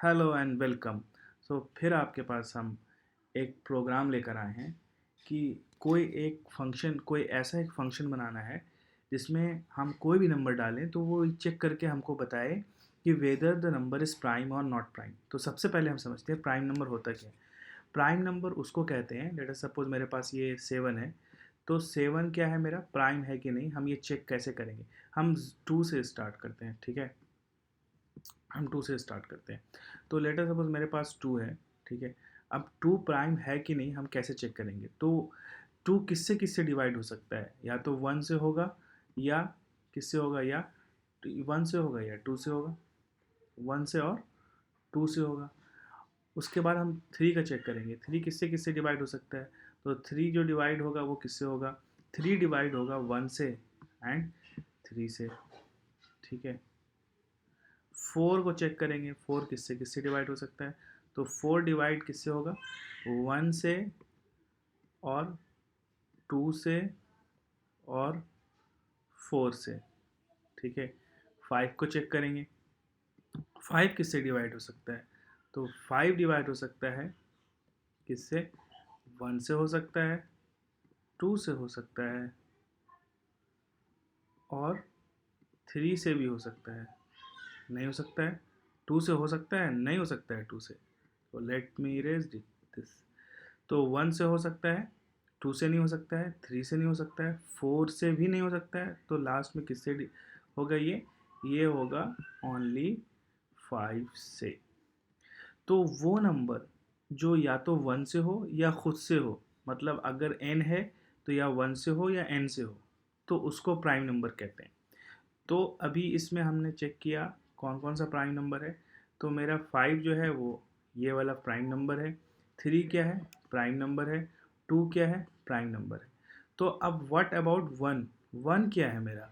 Hello and welcome. फिर आपके पास हम एक प्रोग्राम लेकर आए हैं कि कोई ऐसा एक फंक्शन बनाना है जिसमें हम कोई भी नंबर डालें तो वो चेक करके हमको बताए कि whether the number is prime और नॉट प्राइम। तो सबसे पहले हम समझते हैं प्राइम नंबर होता क्या है। प्राइम नंबर उसको कहते हैं, लेट अस सपोज मेरे पास ये 7 है, तो 7 क्या है, मेरा प्राइम है कि नहीं, हम ये चेक कैसे करेंगे। हम 2 से स्टार्ट करते हैं, ठीक है। हम 2 से स्टार्ट करते हैं। तो लेट अस सपोज मेरे पास 2 है, ठीक है। अब 2 प्राइम है कि नहीं हम कैसे चेक करेंगे। तो 2 किससे किससे डिवाइड हो सकता है, या तो 1 से होगा, या किससे होगा, या 1 से होगा या 2 से होगा। 1 से और 2 से होगा। उसके बाद हम 3 का चेक करेंगे, 3 किससे किससे डिवाइड हो सकता है। तो 3 जो डिवाइड होगा वो किससे होगा, 3 डिवाइड होगा 1 से एंड 3 से, ठीक है। 4 को चेक करेंगे, 4 किससे किससे डिवाइड हो सकता है। तो 4 डिवाइड किससे होगा, 1 से और 2 से और 4 से, ठीक है। 5 को चेक करेंगे, 5 किससे डिवाइड हो सकता है। तो 5 डिवाइड हो सकता है किससे, 1 से हो सकता है, 2 से हो सकता है और 3 से भी हो सकता है। नहीं हो सकता है, 2 से हो सकता है, नहीं हो सकता है 2 से। तो लेट मी इरेज दिस। तो 1 से हो सकता है, 2 से नहीं हो सकता है, 3 से नहीं हो सकता है, 4 से भी नहीं हो सकता है। तो लास्ट में किससे होगा, ये होगा ओनली 5 से। तो वो नंबर जो या तो 1 से हो या खुद से हो, मतलब अगर n है तो या 1 से हो या n से हो, तो उसको प्राइम नंबर कहते हैं। तो अभी इसमें हमने चेक किया कौन कौन सा प्राइम नंबर है। तो मेरा 5 जो है वो ये वाला प्राइम नंबर है, 3 क्या है, प्राइम नंबर है, 2 क्या है, प्राइम नंबर है। तो अब व्हाट अबाउट 1, 1 क्या है मेरा,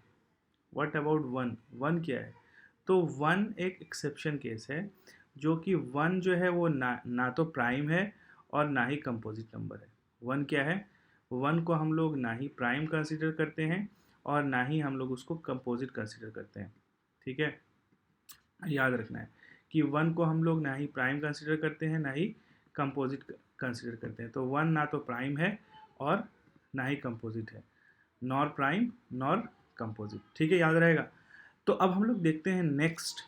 व्हाट अबाउट 1, 1 क्या है। तो 1 एक एक्सेप्शन केस है, जो कि 1 जो है वो ना ना तो प्राइम है और ना ही कंपोजिट नंबर है। 1 क्या है, 1 को हम लोग ना ही प्राइम कंसिडर करते हैं और ना ही हम लोग उसको कंपोजिट कंसिडर करते हैं, ठीक है। याद रखना है कि 1 को हम लोग ना ही प्राइम कंसिडर करते हैं ना ही कंपोजिट कंसिडर करते हैं। तो 1 ना तो प्राइम है और ना ही कंपोजिट है, नॉर प्राइम नॉर कंपोजिट, ठीक है, याद रहेगा। तो अब हम लोग देखते हैं नेक्स्ट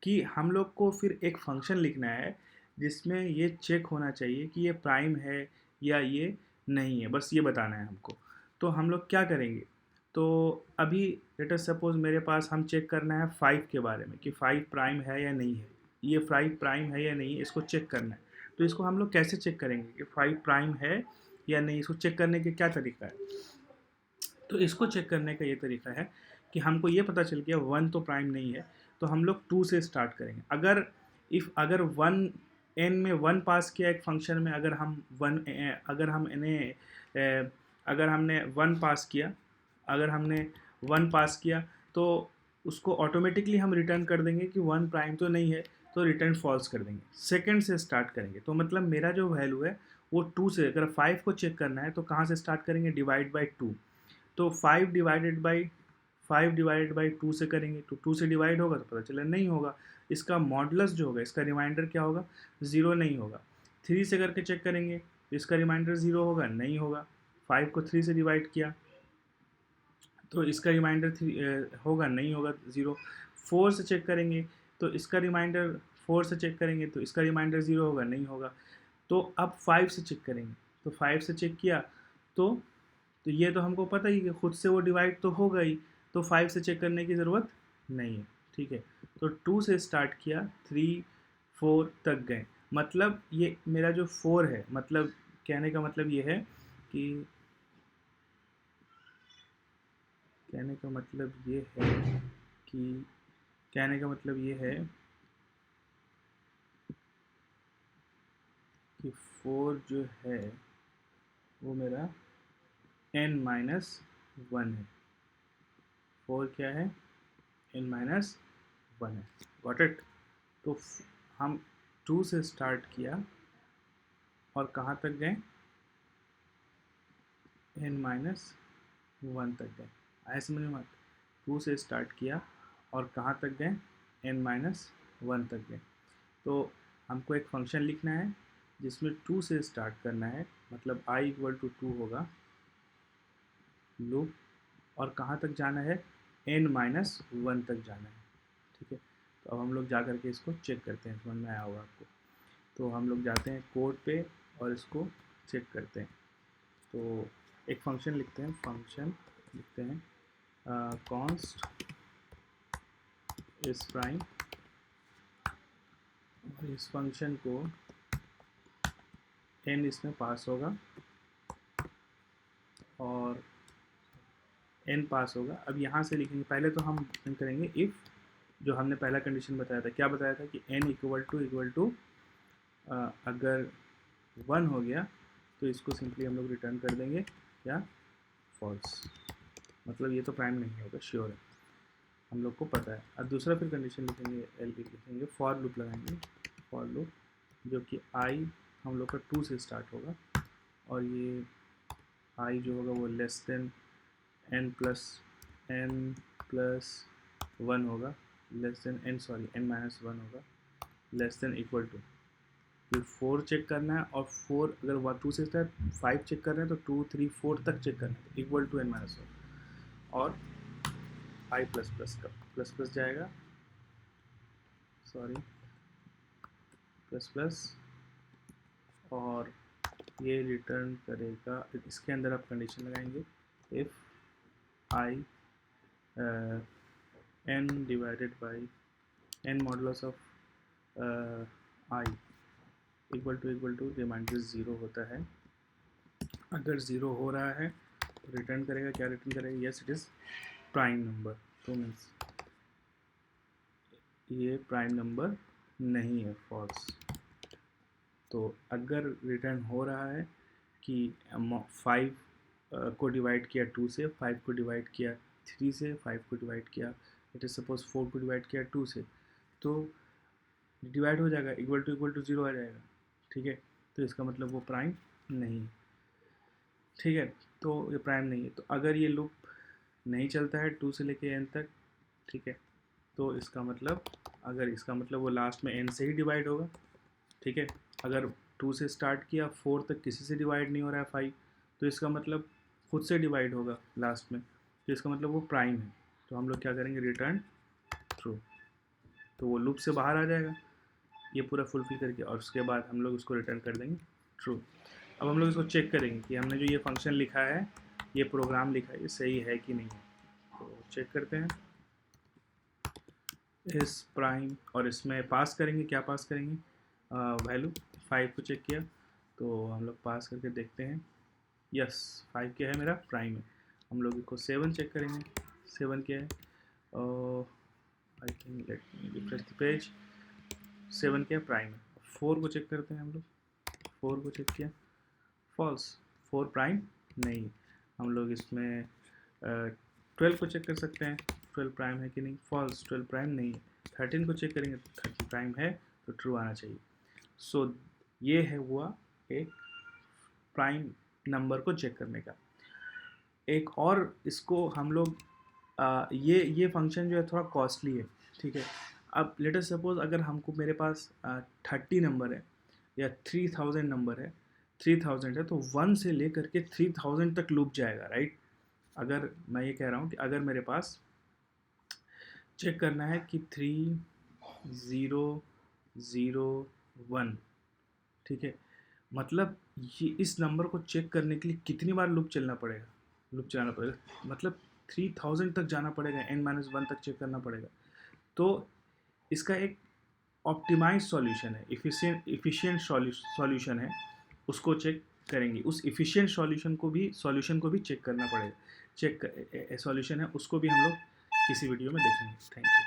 कि हम लोग को फिर एक फंक्शन लिखना है जिसमें ये चेक होना चाहिए कि ये प्राइम है या ये नहीं है, बस ये बताना है हमको। तो हम लोग क्या करेंगे, तो अभी लेट अस सपोज मेरे पास हम चेक करना है 5 के बारे में कि 5 प्राइम है या नहीं है, ये 5 प्राइम है या नहीं है, इसको चेक करना है। तो इसको हम लोग कैसे चेक करेंगे कि 5 प्राइम है या नहीं, इसको चेक करने के क्या तरीका है। तो इसको चेक करने का ये तरीका है कि हमको ये पता चल गया 1 तो प्राइम नहीं है, तो हम लोग 2 से स्टार्ट करेंगे। अगर 1 n में 1 पास किया एक फंक्शन में, अगर हम इन्हें अगर हमने 1 पास किया, अगर हमने 1 पास किया तो उसको ऑटोमेटिकली हम रिटर्न कर देंगे कि 1 प्राइम तो नहीं है, तो रिटर्न फॉल्स कर देंगे। सेकंड से स्टार्ट करेंगे, तो मतलब मेरा जो वैल्यू है वो 2 से, अगर 5 को चेक करना है तो कहाँ से स्टार्ट करेंगे, डिवाइड बाई 2। तो 5 डिवाइडेड बाई 2 से करेंगे, तो 2 से डिवाइड होगा तो पता चला नहीं होगा। इसका मॉडुलस जो होगा, इसका रिमाइंडर क्या होगा, ज़ीरो नहीं होगा। 3 से करके चेक करेंगे तो इसका रिमाइंडर ज़ीरो होगा, नहीं होगा। 5 को 3 से डिवाइड किया तो इसका रिमाइंडर होगा, नहीं होगा, ज़ीरो। 4 से चेक करेंगे तो इसका रिमाइंडर, 4 से चेक करेंगे तो इसका रिमाइंडर ज़ीरो होगा, नहीं होगा। तो अब 5 से चेक करेंगे, तो 5 से चेक किया तो तो ये तो हमको पता ही कि खुद से वो डिवाइड तो होगा ही, तो 5 से चेक करने की ज़रूरत नहीं है, ठीक है। तो 2 से स्टार्ट किया, 3 4 तक गए। मतलब ये मेरा जो 4 है, मतलब कहने का मतलब ये है कि कहने का मतलब ये है कि कहने का मतलब ये है कि 4 जो है वो मेरा n-1 है। 4 क्या है, n-1 है। Got it. तो हम 2 से स्टार्ट किया और कहाँ तक गए, n-1 तक गए। आए समझ में, 2 से स्टार्ट किया और कहाँ तक गए, n-1 तक गए। तो हमको एक फंक्शन लिखना है जिसमें 2 से स्टार्ट करना है, मतलब i इक्वल टू 2 होगा लूप, और कहाँ तक जाना है, n-1 तक जाना है। ठीक है, तो अब हम लोग जा करके इसको चेक करते हैं, समझ में आया होगा आपको। तो हम लोग जाते हैं कोड पे और इसको चेक करते हैं। तो एक फंक्शन लिखते हैं, कॉन्स्ट इस प्राइम, और इस फंक्शन को n इसमें पास होगा और n पास होगा। अब यहाँ से लिखेंगे, पहले तो हम करेंगे इफ़, जो हमने पहला कंडीशन बताया था, क्या बताया था कि n इक्वल टू अगर 1 हो गया तो इसको सिंपली हम लोग रिटर्न कर देंगे क्या, फॉल्स, मतलब ये तो प्राइम नहीं होगा, श्योर है, हम लोग को पता है। अब दूसरा फिर कंडीशन लिखेंगे, लिखेंगे फॉर लूप लगाएंगे, फॉर लूप जो कि i हम लोग का 2 से स्टार्ट होगा, और ये i जो होगा वो लेस देन n प्लस 1 होगा, लेस देन n-1 होगा, लेस देन इक्वल टू, फिर 4 चेक करना है, और 4 अगर 2 से स्टार्ट 5 चेक कर रहे हैं तो 2 3 4 तक चेक करना है, इक्वल टू n-1, और i प्लस प्लस का प्लस प्लस जाएगा, प्लस प्लस, और ये रिटर्न करेगा, इसके अंदर आप कंडीशन लगाएंगे if i n divided by n modulus of i equal to remainder 0 होता है। अगर 0 हो रहा है तो रिटर्न करेगा, क्या रिटर्न करेगा, yes it is prime number. तो मीन्स ये प्राइम नंबर नहीं है, फॉल्स। तो अगर रिटर्न हो रहा है कि 5 को डिवाइड किया 2 से, 5 को डिवाइड किया 3 से, 5 को डिवाइड किया, इट इज़ सपोज 4 को डिवाइड किया 2 से, तो डिवाइड हो जाएगा, इक्वल टू 0 आ जाएगा। ठीक है, तो इसका मतलब वो प्राइम नहीं है। ठीक है, तो ये प्राइम नहीं है। तो अगर ये लूप नहीं चलता है 2 से लेके n तक, ठीक है, तो इसका मतलब वो लास्ट में n से ही डिवाइड होगा। ठीक है, अगर 2 से स्टार्ट किया 4 तक किसी से डिवाइड नहीं हो रहा है 5, तो इसका मतलब खुद से डिवाइड होगा लास्ट में, तो इसका मतलब वो प्राइम है। तो हम लोग क्या करेंगे, रिटर्न ट्रू, तो वो लूप से बाहर आ जाएगा ये पूरा फुलफिल करके, और उसके बाद हम लोग उसको रिटर्न कर देंगे ट्रू। अब हम लोग इसको चेक करेंगे कि हमने जो ये फंक्शन लिखा है, ये प्रोग्राम लिखा है, ये सही है कि नहीं है। तो चेक करते हैं, इस प्राइम, और इसमें पास करेंगे, क्या पास करेंगे, वैल्यू 5 को चेक किया, तो हम लोग पास करके देखते हैं, यस 5 क्या है, मेरा प्राइम है। हम लोग इसको 7 चेक करेंगे, 7 क्या है, I think let me refresh the page, 7 क्या है, प्राइम है। 4 को चेक करते हैं हम लोग, 4 को चेक किया, फॉल्स, 4 प्राइम नहीं। हम लोग इसमें 12 को चेक कर सकते हैं, 12 प्राइम है कि नहीं, फॉल्स, 12 प्राइम नहीं है। 13 को चेक करेंगे, 13 प्राइम है, तो ट्रू आना चाहिए। सो ये है हुआ एक प्राइम नंबर को चेक करने का। एक और इसको हम लोग ये फंक्शन जो है थोड़ा कॉस्टली है। ठीक है, अब लेट अस सपोज अगर हमको मेरे पास 30 नंबर है या 3000 नंबर है, 3000 है, तो 1 से लेकर के 3000 तक लूप जाएगा, राइट। अगर मैं ये कह रहा हूँ कि अगर मेरे पास चेक करना है कि 3001, ठीक है, मतलब ये इस नंबर को चेक करने के लिए कितनी बार लूप चलाना पड़ेगा, मतलब 3000 तक जाना पड़ेगा, n-1 तक चेक करना पड़ेगा। तो इसका एक ऑप्टिमाइज सॉल्यूशन है, इफ़िशिएंट सॉल्यूशन है, उसको चेक करेंगे। उस इफ़िशिएंट सॉल्यूशन को भी चेक करना पड़ेगा। सॉल्यूशन है, उसको भी हम लोग किसी वीडियो में देखेंगे। Thank you.